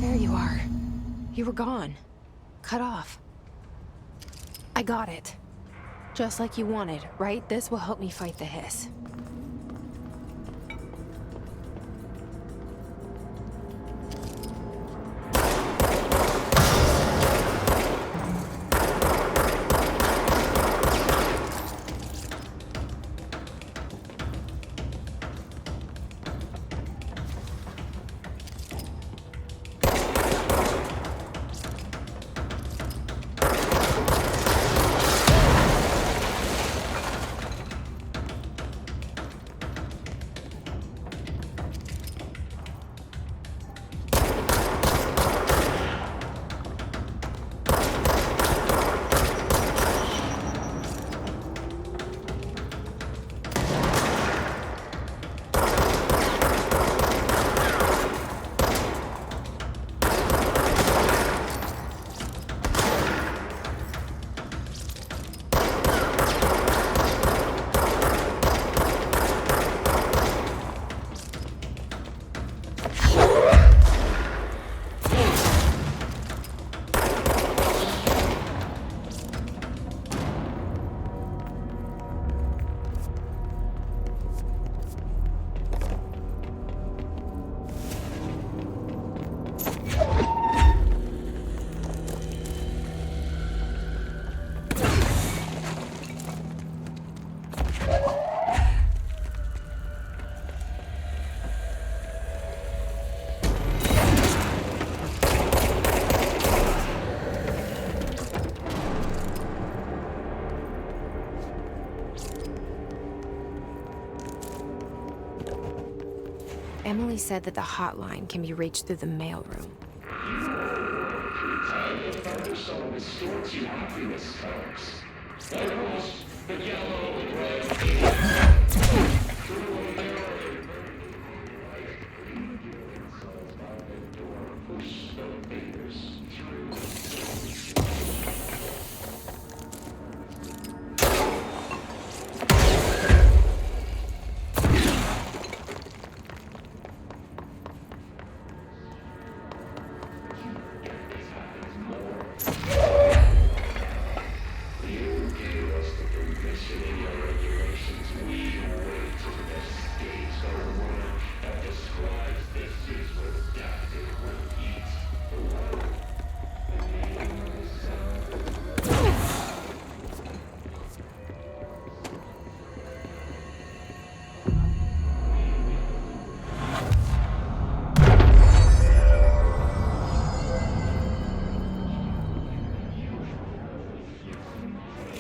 There you are. You were gone. Cut off. I got it. Just like you wanted, right? This will help me fight the hiss. Emily said that the hotline can be reached through the mailroom.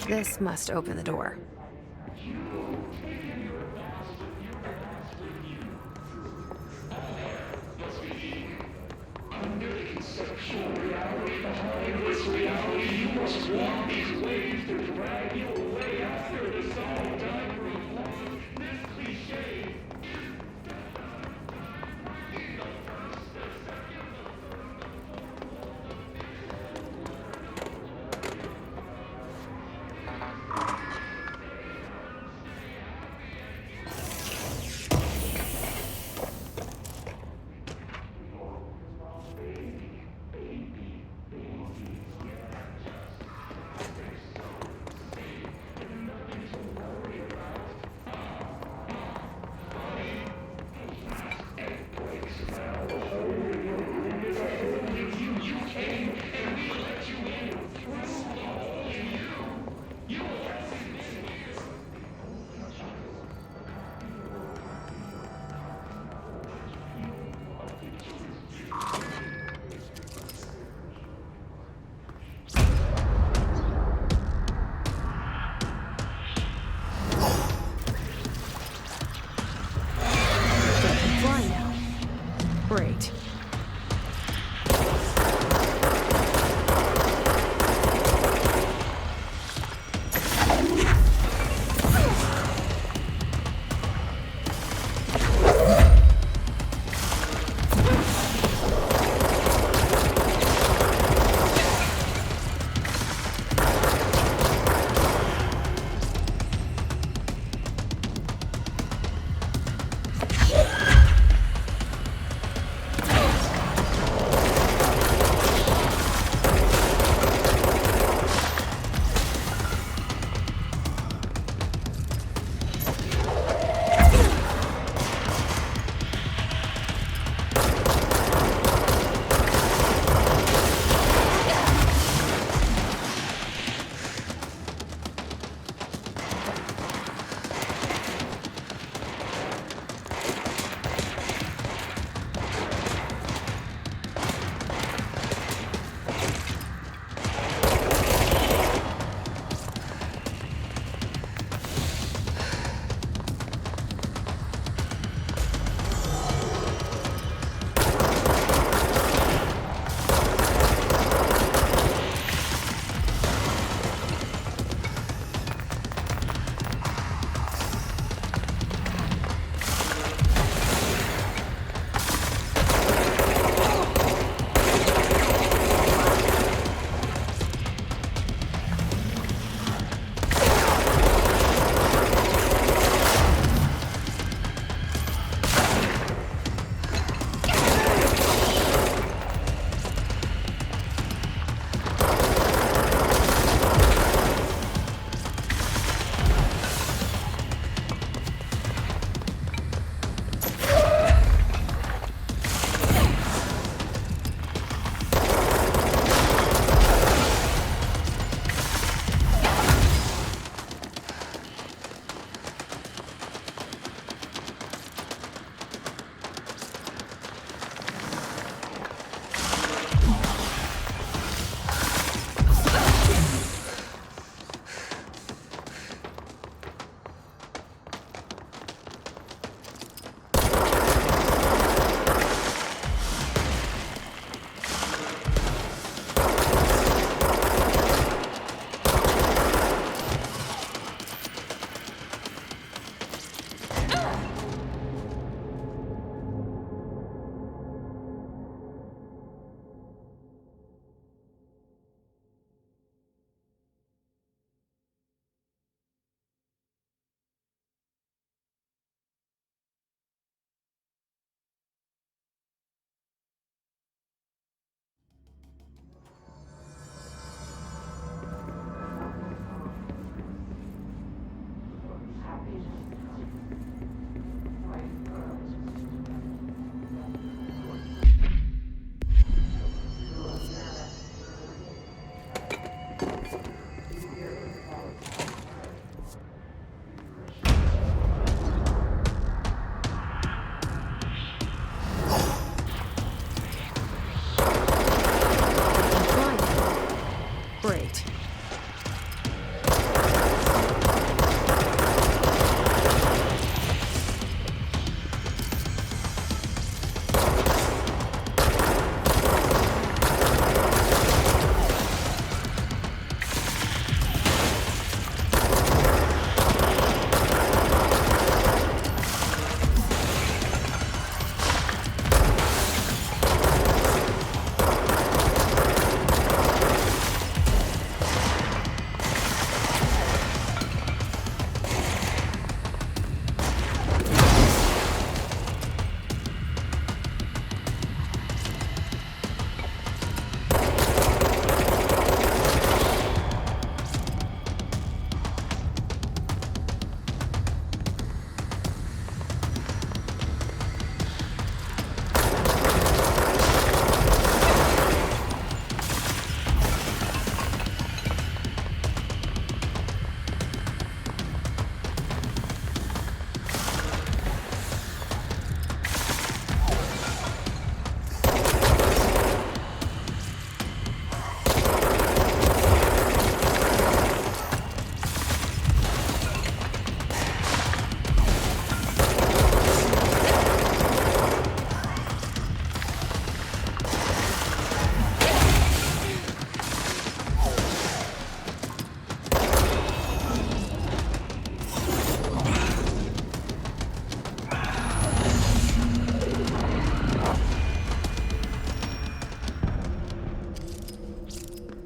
This must open the door. Great.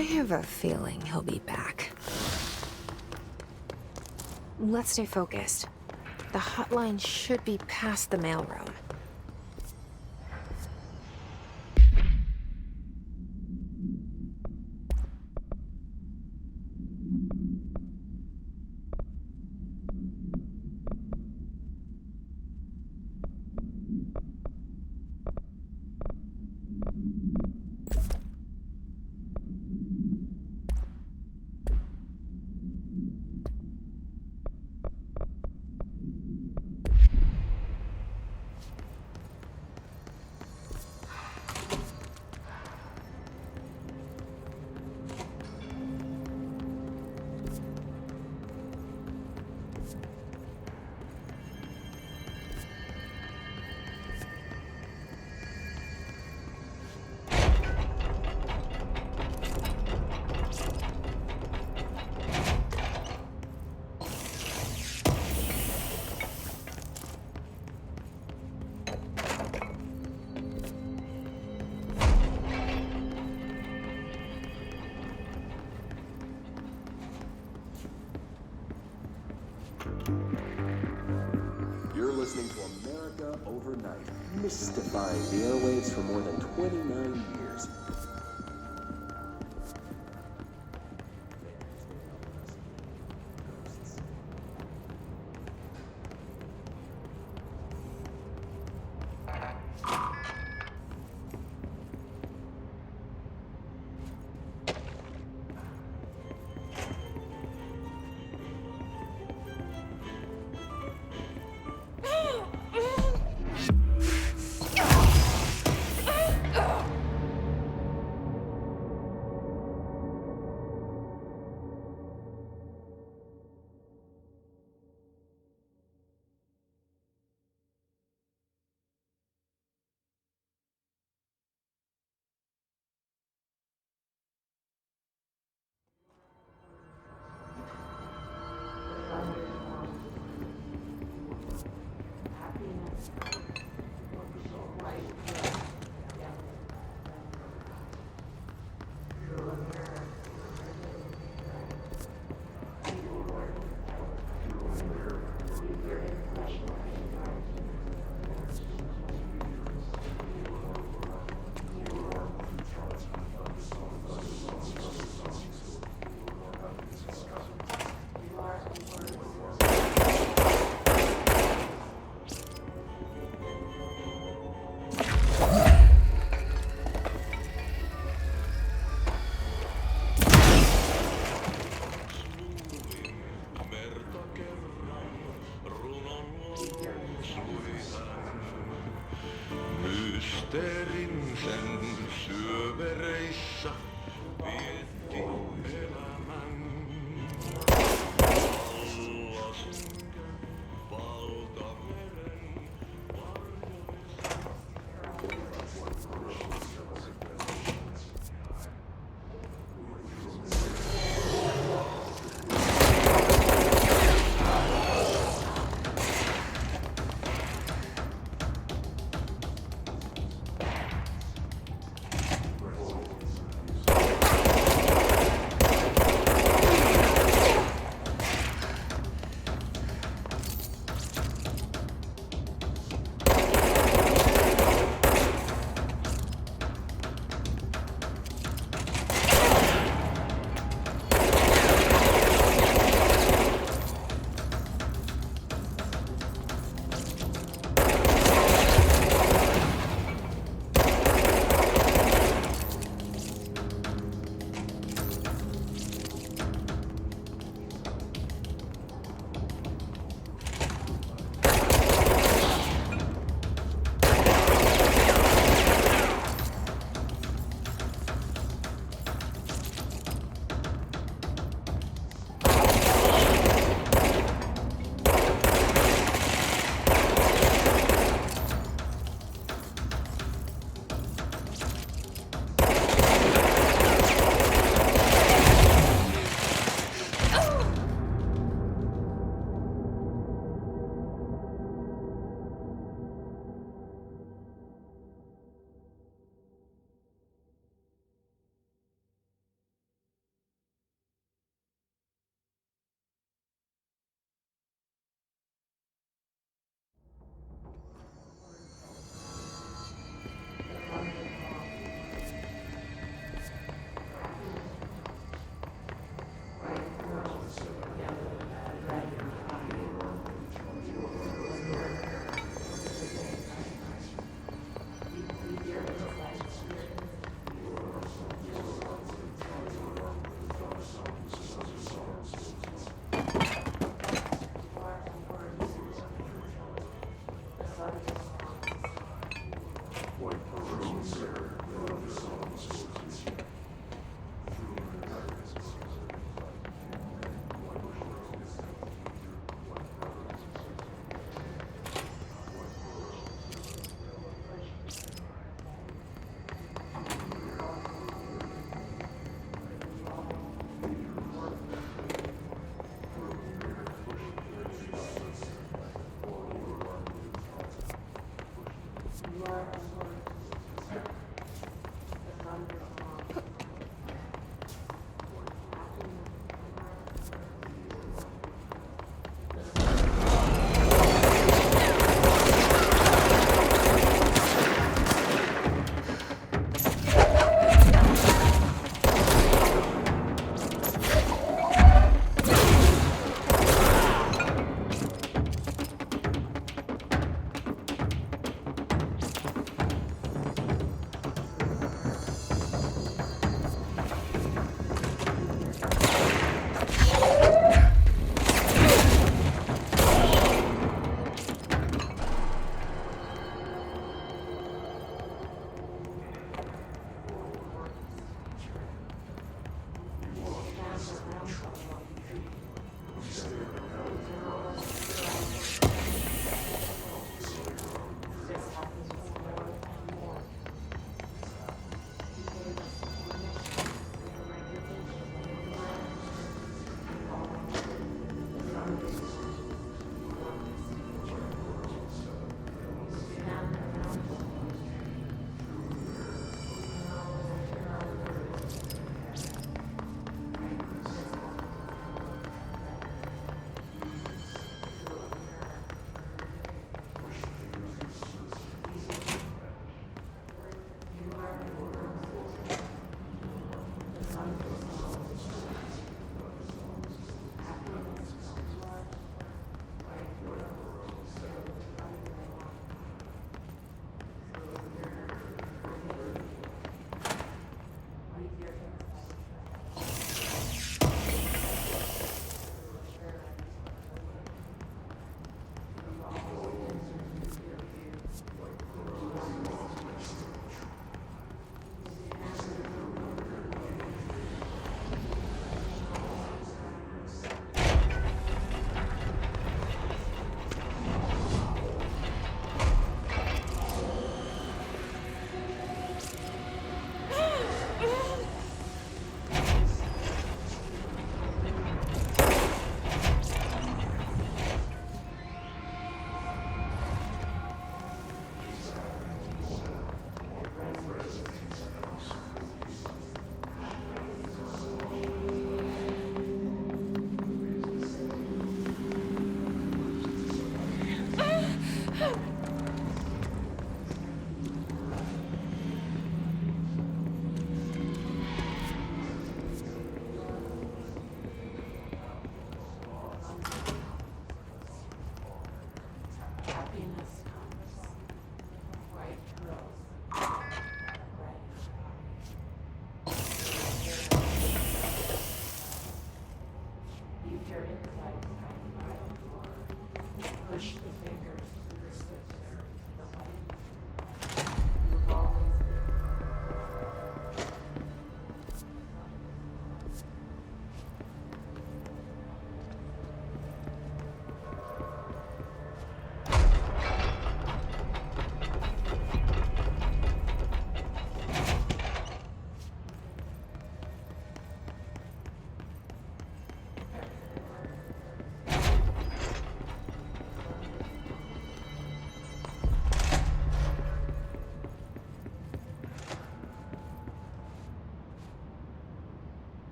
I have a feeling he'll be back. Let's stay focused. The hotline should be past the mailroom. You're listening to America Overnight, mystifying the airwaves for more than 29 years. Mysteerin sen syövereissä vietti elämän. Alla synkä valtameren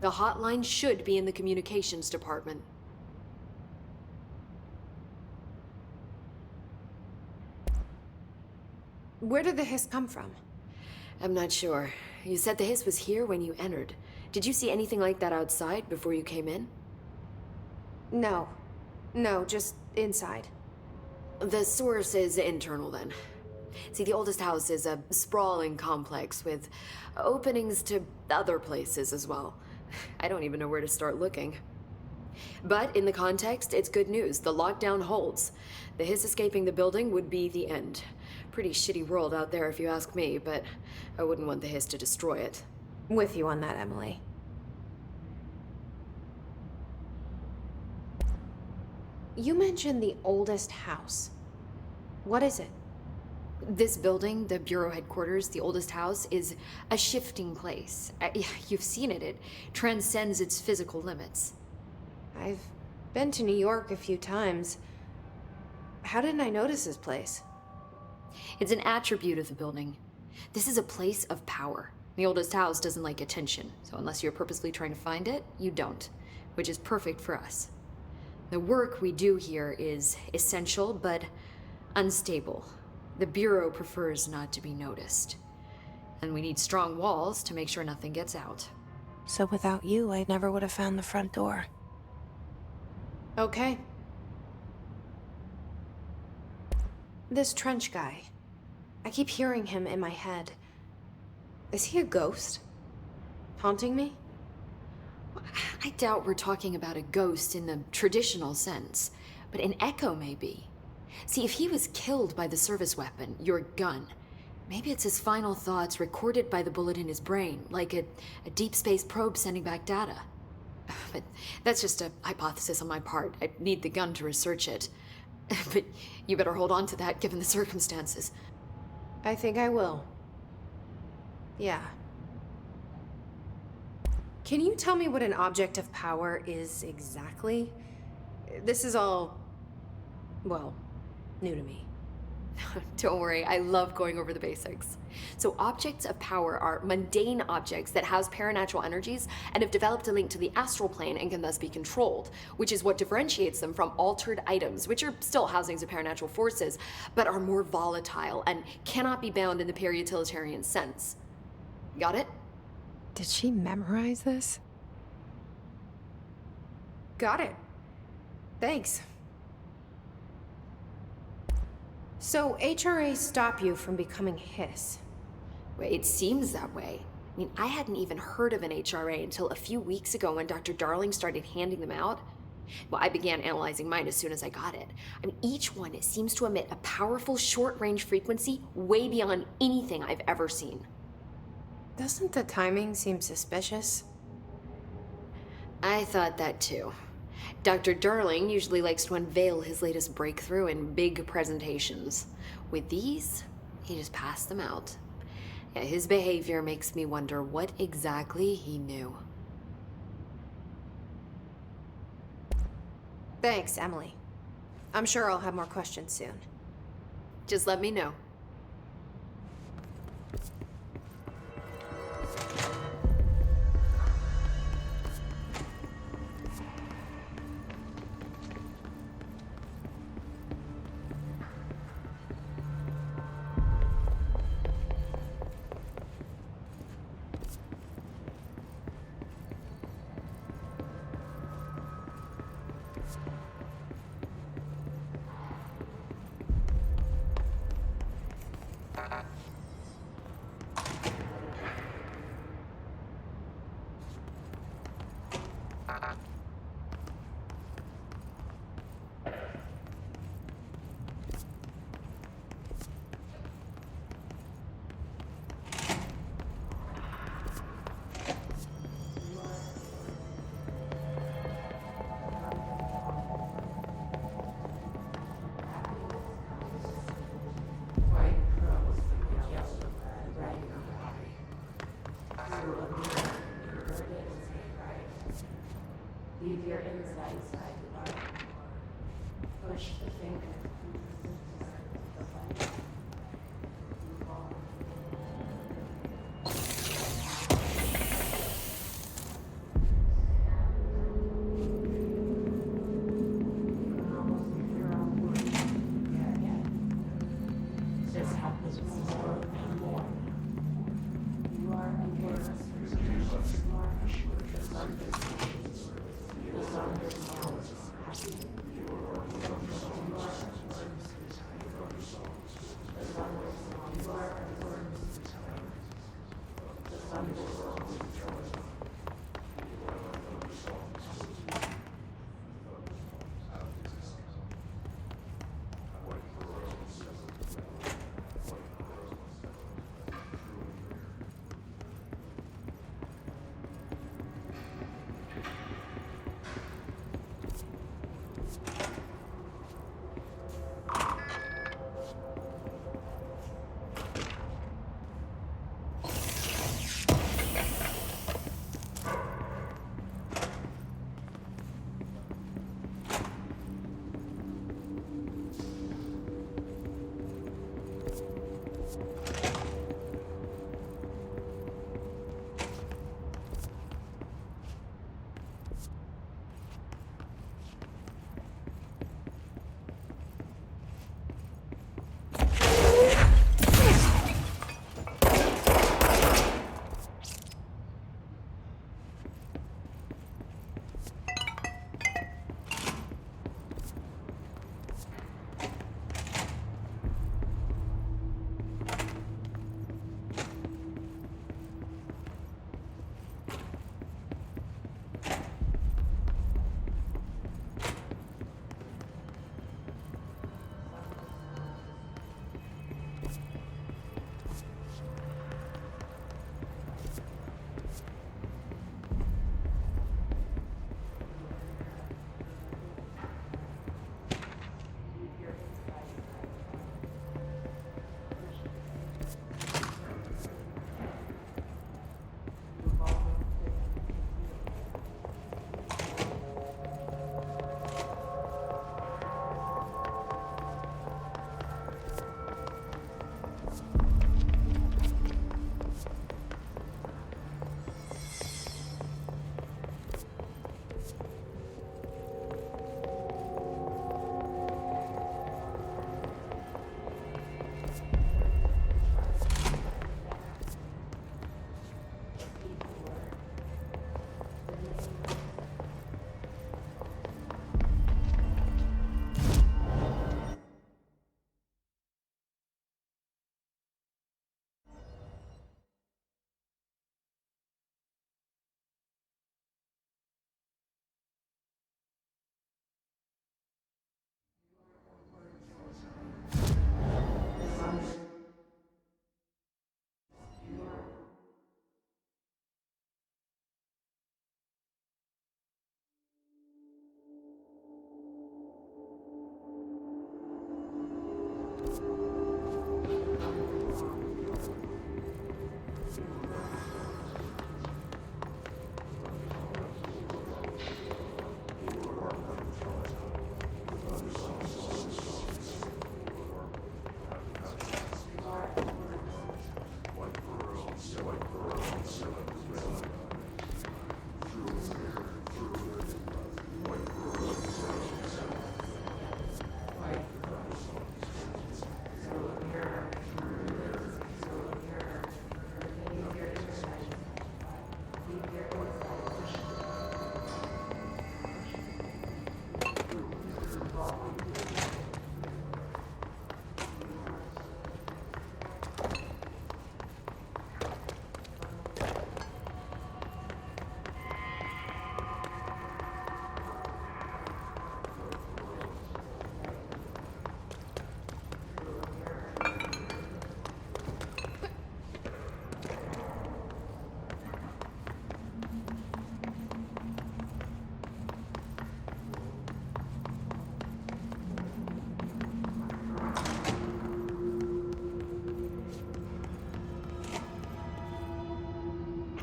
The hotline should be in the communications department. Where did the hiss come from? I'm not sure. You said the hiss was here when you entered. Did you see anything like that outside before you came in? No. No, just inside. The source is internal then. See, the oldest house is a sprawling complex with openings to other places as well. I don't even know where to start looking. But in the context, it's good news. The lockdown holds. The hiss escaping the building would be the end. Pretty shitty world out there if you ask me, but I wouldn't want the hiss to destroy it. With you on that, Emily. You mentioned the oldest house. What is it? This building, the Bureau headquarters, the oldest house, is a shifting place. You've seen it. It transcends its physical limits. I've been to New York a few times. How didn't I notice this place? It's an attribute of the building. This is a place of power. The oldest house doesn't like attention, so unless you're purposely trying to find it, you don't, which is perfect for us. The work we do here is essential, but unstable. The Bureau prefers not to be noticed. And we need strong walls to make sure nothing gets out. So without you, I never would have found the front door. Okay. This Trench guy. I keep hearing him in my head. Is he a ghost? Haunting me? I doubt we're talking about a ghost in the traditional sense, but an echo maybe. See, if he was killed by the service weapon, your gun, maybe it's his final thoughts recorded by the bullet in his brain, like a deep space probe sending back data. But that's just a hypothesis on my part. I'd need the gun to research it. But you better hold on to that given the circumstances. I think I will. Yeah. Can you tell me what an object of power is exactly? This is all, well, new to me. Don't worry, I love going over the basics. So objects of power are mundane objects that house paranatural energies and have developed a link to the astral plane and can thus be controlled, which is what differentiates them from altered items, which are still housings of paranatural forces, but are more volatile and cannot be bound in the pure utilitarian sense. Got it? Did she memorize this? Got it. Thanks. So HRA stop you from becoming Hiss? Well, it seems that way. I mean, I hadn't even heard of an HRA until a few weeks ago when Dr. Darling started handing them out. Well, I began analyzing mine as soon as I got it. I mean, each one seems to emit a powerful short-range frequency way beyond anything I've ever seen. Doesn't the timing seem suspicious? I thought that too. Dr. Darling usually likes to unveil his latest breakthrough in big presentations. With these, he just passed them out. Yeah, his behavior makes me wonder what exactly he knew. Thanks, Emily. I'm sure I'll have more questions soon. Just let me know. Leave your insides right. Push the finger. This happens more and more. You are under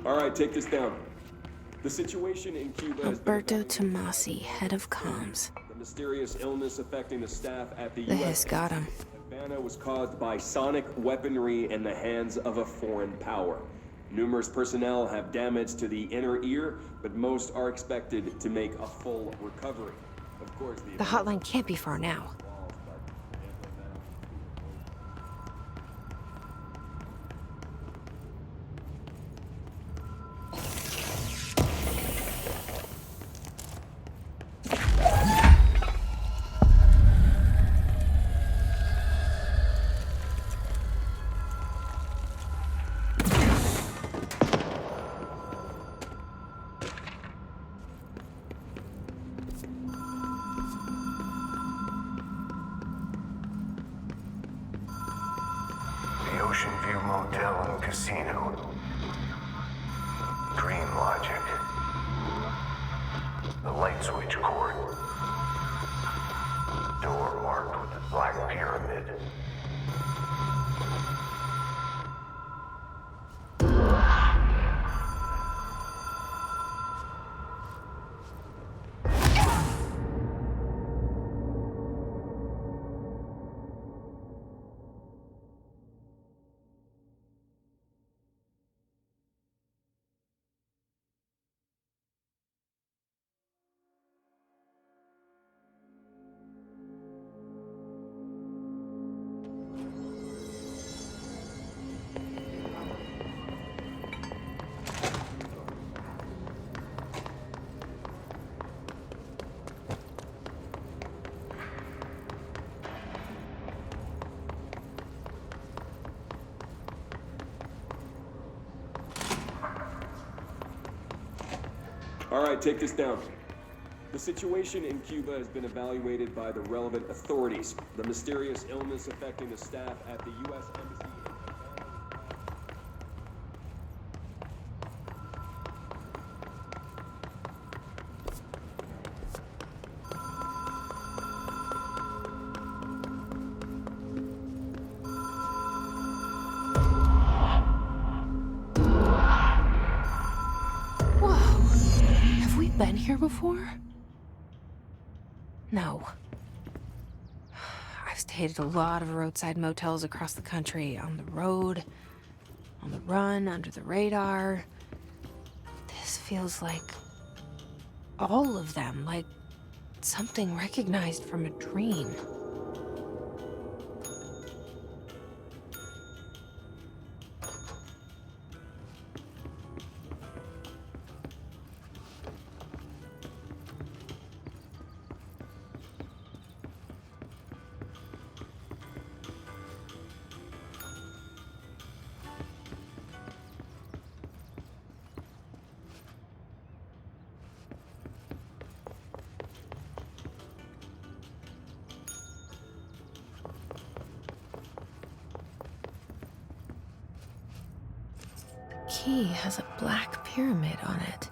All right, take this down. The situation in Cuba has been Alberto Tomasi, head of comms. the mysterious illness affecting the staff at the The U.S. hiss got him. Havana was caused by sonic weaponry in the hands of a foreign power. Numerous personnel have damage to the inner ear, but most are expected to make a full recovery. Of course, The hotline can't be far now. The Ocean View Motel and Casino. Dream logic. The light switch cord. Door marked with the black pyramid. All right, take this down. The situation in Cuba has been evaluated by the relevant authorities. The mysterious illness affecting the staff at the U.S. Embassy in Havana. Been here before? No. I've stayed at a lot of roadside motels across the country, on the road, on the run, under the radar. This feels like all of them, like something recognized from a dream. Key has a black pyramid on it.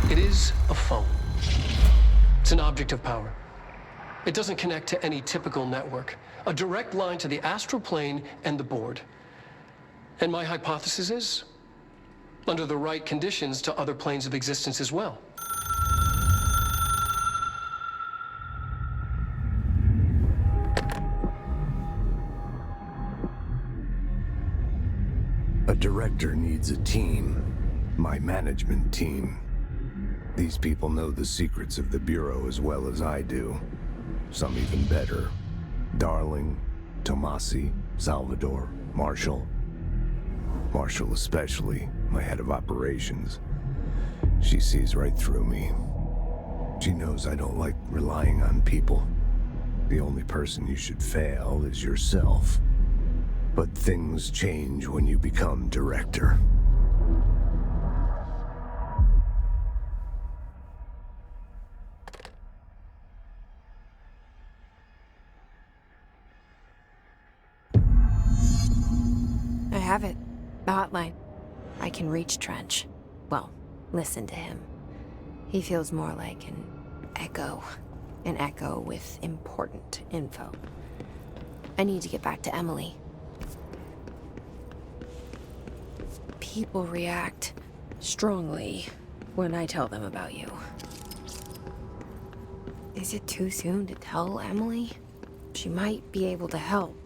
It is a phone. It's an object of power. It doesn't connect to any typical network. A direct line to the astral plane and the board. And my hypothesis is, under the right conditions, to other planes of existence as well. A director needs a team. My management team. These people know the secrets of the Bureau as well as I do. Some even better. Darling, Tomasi, Salvador, Marshall. Marshall especially, my head of operations. She sees right through me. She knows I don't like relying on people. The only person you should fail is yourself. But things change when you become director. I have it. The hotline. I can reach Trench. Well, listen to him. He feels more like an echo. An echo with important info. I need to get back to Emily. People react strongly when I tell them about you. Is it too soon to tell Emily? She might be able to help.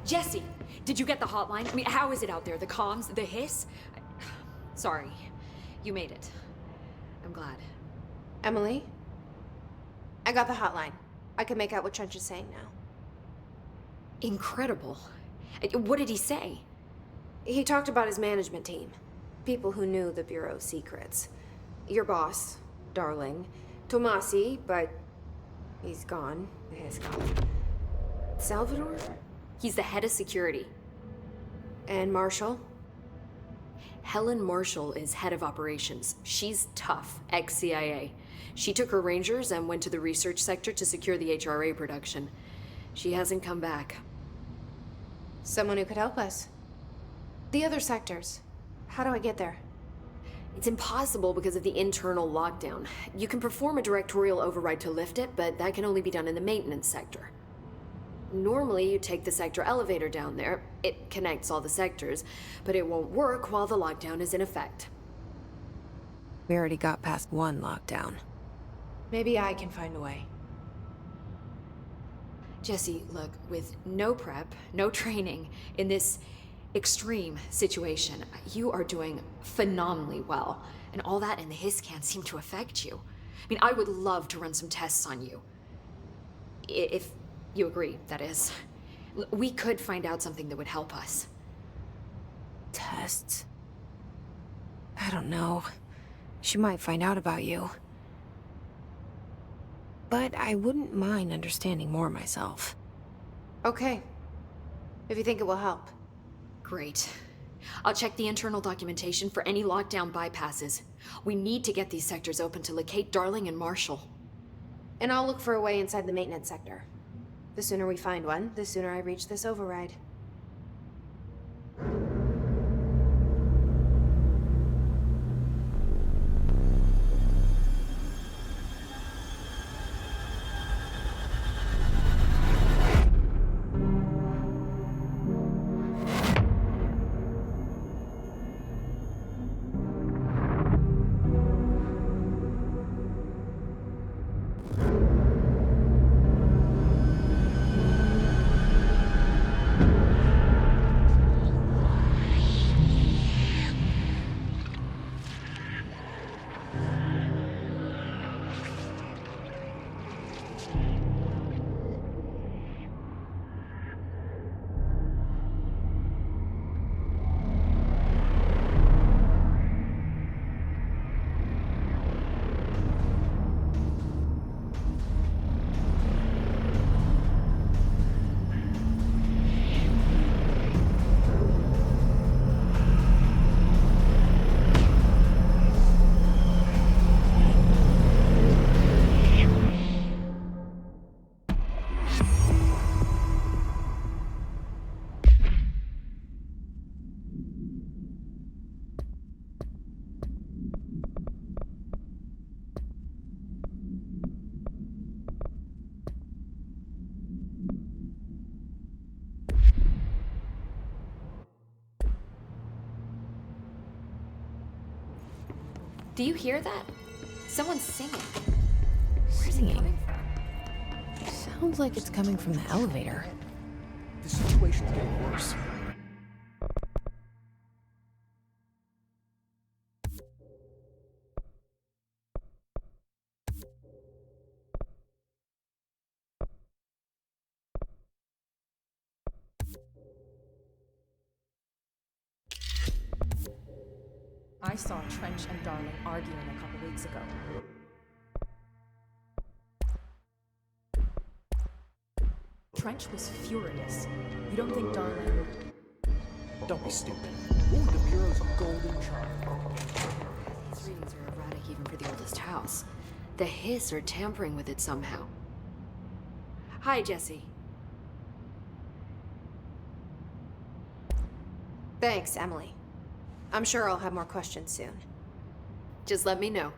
Jesse, did you get the hotline? I mean, how is it out there? The comms, the hiss? Sorry, you made it. I'm glad. Emily? I got the hotline. I can make out what Trench is saying now. Incredible. What did he say? He talked about his management team. People who knew the Bureau's secrets. Your boss, Darling. Tomasi, but he's gone. He's gone. Salvador? He's the head of security. And Marshall? Helen Marshall is head of operations. She's tough, ex-CIA. She took her Rangers and went to the research sector to secure the HRA production. She hasn't come back. Someone who could help us. The other sectors. How do I get there? It's impossible because of the internal lockdown. You can perform a directorial override to lift it, but that can only be done in the maintenance sector. Normally, you take the sector elevator down there. It connects all the sectors, but it won't work while the lockdown is in effect. We already got past one lockdown. Maybe I can find a way. Jesse, look, with no prep, no training, in this extreme situation, you are doing phenomenally well. And all that and the hiss can't seem to affect you. I mean, I would love to run some tests on you. If you agree, that is. We could find out something that would help us. Tests? I don't know. She might find out about you. But I wouldn't mind understanding more myself. Okay. If you think it will help. Great. I'll check the internal documentation for any lockdown bypasses. We need to get these sectors open to locate Darling and Marshall. And I'll look for a way inside the maintenance sector. The sooner we find one, the sooner I reach this override. Do you hear that? Someone's singing. Singing? Sounds like it's coming from the elevator. The situation's getting worse. I saw Trench and Darling arguing a couple weeks ago. Trench was furious. You don't think Darling... Don't be stupid. Ooh, the Bureau's a golden child. These readings are erratic even for the oldest house. The hiss are tampering with it somehow. Hi, Jesse. Thanks, Emily. I'm sure I'll have more questions soon. Just let me know.